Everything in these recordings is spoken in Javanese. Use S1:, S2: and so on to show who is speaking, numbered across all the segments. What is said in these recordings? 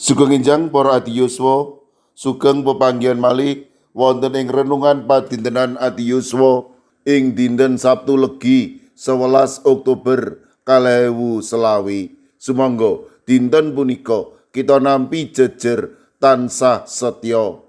S1: Sugeng enjang para adi yuswa, sugeng pepanggihan malih wonten ing renungan padintenan adi yuswa ing dinten Sabtu Legi 11 Oktober 2025. Sumangga dinten punika kita nampi jejer tansah setya.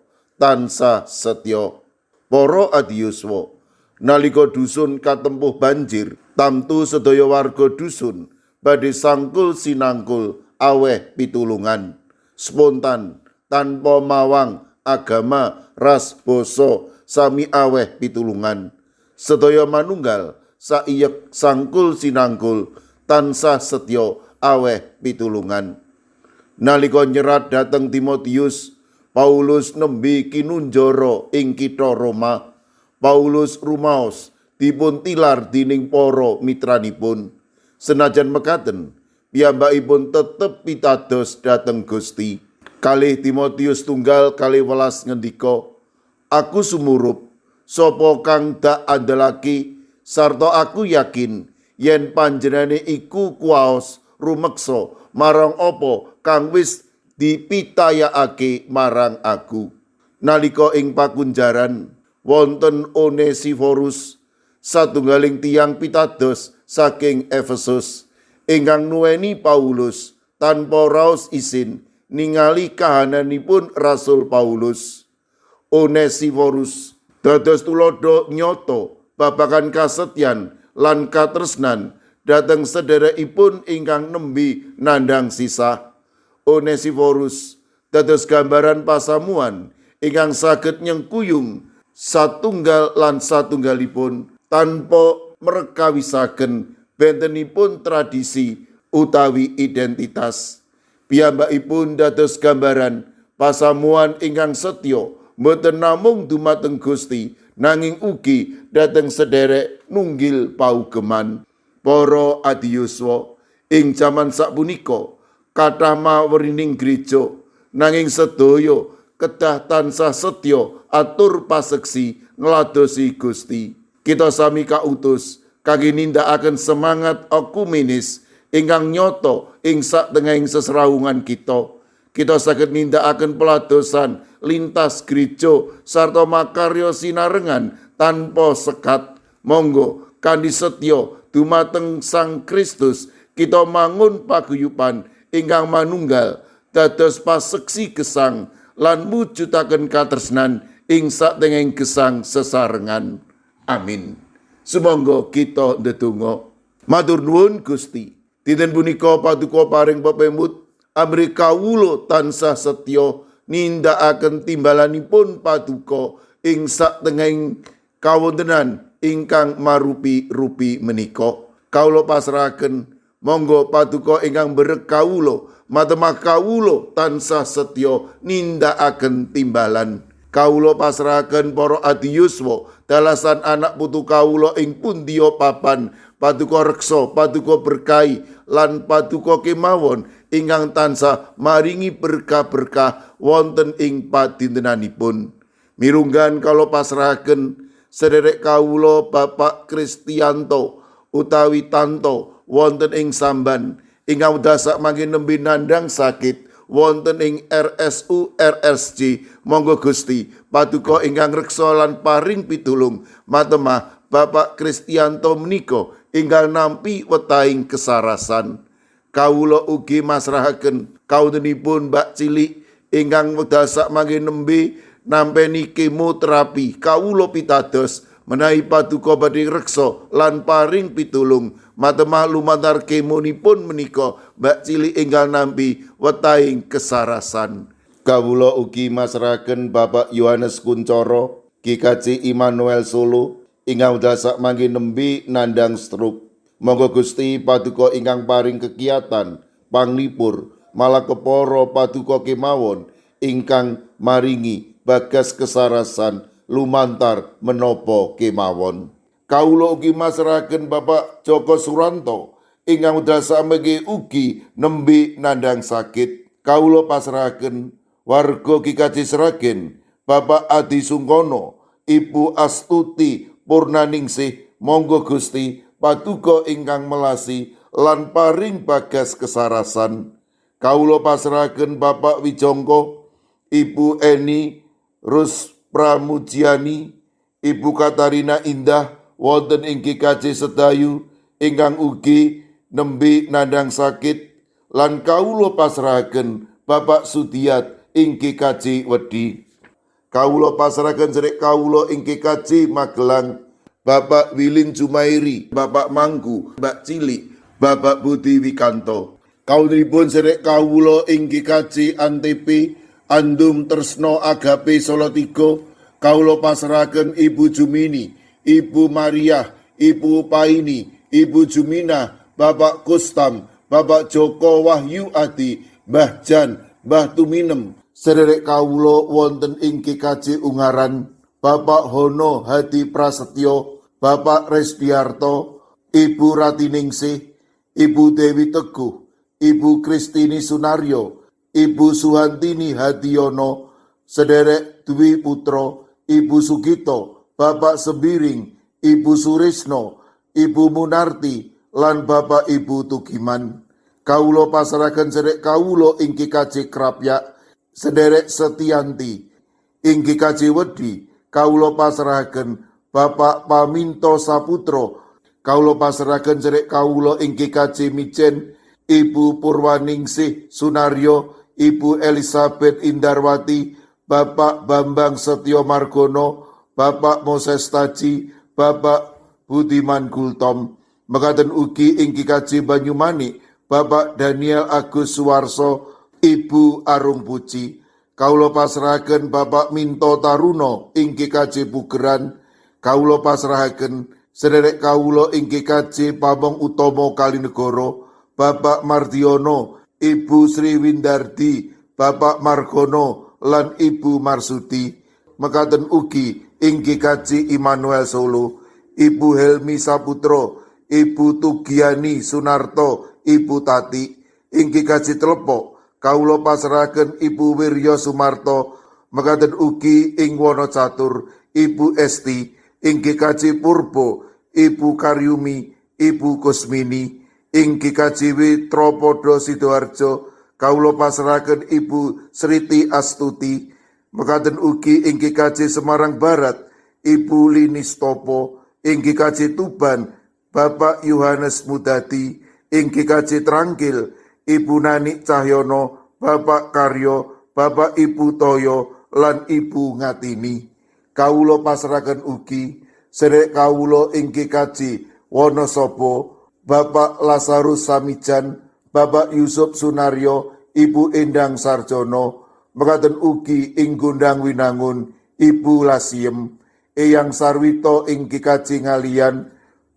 S1: Para adi yuswa, nalika dusun katempuh banjir, tamtu sedaya warga dusun badhe sangkul sinangkul aweh pitulungan. Spontan, tanpa mawang agama, ras, basa, sami aweh pitulungan. Sedaya manunggal saiyek sangkul sinangkul tansah setya aweh pitulungan. Nalika nyerat dhateng Timotius, Paulus nembe kinunjara ing kitha Roma. Paulus rumaos dipun tilar dening para mitranipun. Senajan mekaten, piyambakipun tetep pitados dhateng Gusti. Kalih Timotius 1:12 ngendika, "Aku sumurup sapa kang dak andhelake sarta aku yakin yen panjenengane iku kuwaos rumeksa marang apa kang wis dipitayakake marang aku." Nalika ing pakunjaran wonten Onesiforus, satunggaling tiyang pitados saking Efesus, ingkang nuweni Paulus tanpa raos isin ningali kahananipun Rasul Paulus. Onesiforus dados tulodo nyata babagan kasetyan lan katresnan dhateng sedherekipun ingkang nembe nandhang sisah. Onesiforus dados gambaran pasamuan ingkang saged nyengkuyung satunggal lan satunggalipun tanpa mrekawisaken bentenipun tradisi utawi identitas. Piyambakipun dados gambaran pasamuan ingkang setya boten namung dumateng Gusti nanging ugi dhateng sedherek nunggil paugeman. Para adi yuswa, ing jaman sapunika kathah mawerining gereja nanging sedaya kedah tansah setya atur paseksi ngladosi Gusti. Kita sami kautus kangge nindakaken semangat ekumenis ingkang nyata ing satengahing seserawungan kita. Kita saged nindakaken peladosan lintas gereja sarta makarya sinarengan tanpa sekat. Monggo kanthi setya dumateng Sang Kristus kita mangun paguyuban ingkang manunggal dados paseksi gesang lan mujudaken katresnan ing satengahing gesang sesarengan. Amin. Sumangga kita ndedonga. Matur nuwun Gusti, dinten punika paduka paring pepemut amri kawula tansah setya nindakaken timbalanipun paduka ing satengahing kawontenan ingkang marupi-rupi menika. Kawula pasrahaken monggo paduka ingkang berek kawula matemah kawula tansah setya nindakaken timbalan. Kawula pasrahaken para adi yuswa dalasan anak putu kawula ing pundiya papan paduka reksa, paduka berkahi lan paduka kemawon ingkang tansah maringi berkah-berkah wonten ing padintenanipun. Mirunggan kawula pasrahaken sederek kawula Bapak Kristianto utawi Tanto wonten ing Samban ingkang dasak mangke nembe nandhang sakit wonten ing RSU RSJ. Monggo Gusti paduka ingkang reksa lan paring pitulung matemah Bapak Kristianto menika ingkang nampi wetahing kesarasan. Kawula ugi masrahaken kawontenipun Mbak Cilik ingkang dasak mangke nembe nampeni kemoterapi. Kawula pitados menawi paduka badhe reksa lan paring pitulung matemah lumantar kemonipun menika Mbak Cilik ingkang nampi wetahing kesarasan. Kawula ugi masrahaken Bapak Yohanes Kuncoro GKJ Immanuel Solo ingkang dasak mangke nembe nandhang stroke. Monggo Gusti paduka ingkang paring kegiatan panglipur malakepara paduka kemawon ingkang maringi bagas kesarasan lumantar menapa kemawon. Kawula ugi masrahaken Bapak Joko Suranto ingkang dasak mangke ugi nembe nandhang sakit. Kawula pasrahaken warga GKJ Sragen Bapak Adi Sungkono, Ibu Astuti Purnaningsih. Monggo Gusti paduka ingkang melasi lan paring bagas kesarasan. Kawula pasrahaken Bapak Wijongko, Ibu Eni Rus Pramujiani, Ibu Katarina Indah wonten ing GKJ Sedayu ingkang ugi nembe nandhang sakit, lan kawula pasrahaken Bapak Sudiat ing GKJ Wedi. Kawula pasrahaken sedherek kawula ing GKJ Magelang, Bapak Wilin Jumairi, Bapak Mangku, Mbak Cilik, Bapak Budi Wikanto. Kawulipun sedherek kawula ing GKJ Antp Andum Tresno Agape Solo 3, kawula pasrahaken Ibu Jumini, Ibu Maria, Ibu Paini, Ibu Jumina, Bapak Kustam, Bapak Joko Wahyu Adi, Mbah Jan, Mbah Tuminem. Sedherek kawula wonten ing GKJ Ungaran, Bapak Hono Hadi Prasetyo, Bapak Resdiarto, Ibu Ratiningsih, Ibu Dewi Teguh, Ibu Kristini Sunaryo, Ibu Suhantini Hadiono, sedherek Dwi Putro, Ibu Sugito, Bapak Sembiring, Ibu Surisno, Ibu Munarti, lan Bapak Ibu Tugiman. Kawula pasrahaken sedherek kawula ing GKJ Krapyak, sedherek Setianti. Ing GKJ Wedi, kawula pasrahaken Bapak Paminto Saputro. Kawula pasrahaken sedherek kawula ing GKJ Micen, Ibu Purwaningsih Sunaryo, Ibu Elizabeth Indarwati, Bapak Bambang Setyo Margono, Bapak Moses Taji, Bapak Budiman Gultom. Mekaten ugi ing GKJ Banyumanik, Bapak Daniel Agus Suwarso, Ibu Arung Puji. Kawula pasrahaken Bapak Minto Taruno ing GKJ Pugeran. Kawula pasrahaken sedherek kawula ing GKJ Pamong Utomo Kalinegoro, Bapak Mardiono, Ibu Sri Windardi, Bapak Margono, lan Ibu Marsudi. Mekaten ugi ing GKJ Immanuel Solo, Ibu Helmi Saputro, Ibu Tugiani Sunarto, Ibu Tati. Ing GKJ Telepok, kawula pasrahaken Ibu Wiryo Sumarto. Mekaten ugi ing Wonocatur, Ibu Esti. Ing GKJ Purbo, Ibu Karyumi, Ibu Kusmini. Ing GKJ Tropodo Sidoarjo, kawula pasrahaken Ibu Sriti Astuti. Mekaten ugi ing GKJ Semarang Barat, Ibu Linistopo. Ing GKJ Tuban, Bapak Yohanes Mudadi. Ing GKJ Trangkil, Ibu Nanik Cahyono, Bapak Karyo, Bapak Ibu Toyo, lan Ibu Ngatini. Kawula pasrahaken ugi sedherek kawula ing GKJ Wonosobo, Bapak Lazarus Samijan, Bapak Yusuf Sunaryo, Ibu Endang Sarjono. Mekaten ugi ing Gondang Winangun, Ibu Lasiem. Eyang Sarwito ing GKJ Ngalian,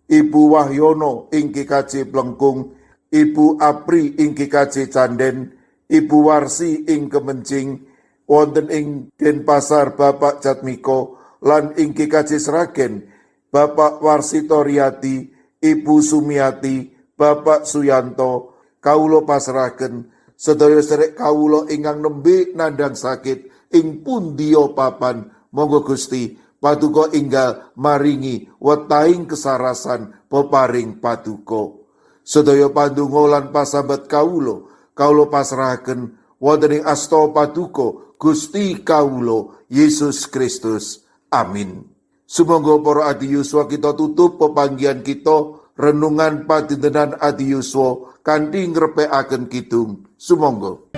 S1: Ibu Wahyono ing GKJ Plengkung, Ibu Apri ing GKJ Canden, Ibu Warsi ing Kemencing, wonten ing Denpasar Bapak Jatmiko, lan ing GKJ Sragen Bapak Warsito Riyadi, Ibu Sumiati, Bapak Suyanto. Kawula pasrahaken sedaya sedherek kawula ingkang nembe nandhang sakit ing pundiya papan, monggo Gusti paduka enggal maringi wetahing kesarasan peparing paduka. Sedaya pandonga lan pasabat kawula pasrahaken wonten ing asta paduka Gusti kawula Yesus Kristus. Amin. Sumangga para adi yuswa kita tutup pepanggihan kita renungan padintenan adi yuswa kanthi ngrepekaken kidung. Sumangga.